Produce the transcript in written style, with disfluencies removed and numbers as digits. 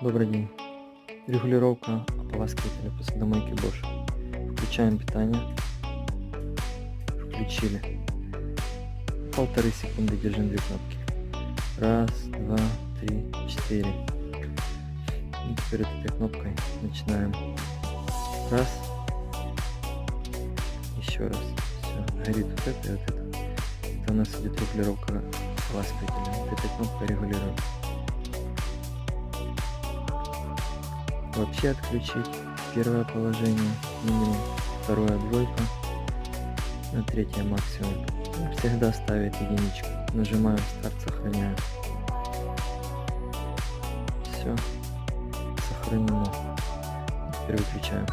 Добрый день. Регулировка ополаскивателя посудомойки Bosch. Включаем питание. Включили. 1,5 секунды держим две кнопки. Раз, два, три, четыре. И теперь вот этой кнопкой начинаем. Раз. Еще раз. Все. Горит вот это и вот это. Это у нас идет регулировка ополаскивателя. Вот этой кнопкой регулируем. Вообще отключить. Первое положение минимум, второе двойка, на третье максимум. Всегда ставить единичку. Нажимаем старт, сохраняем. Все. Сохранено. Теперь выключаем.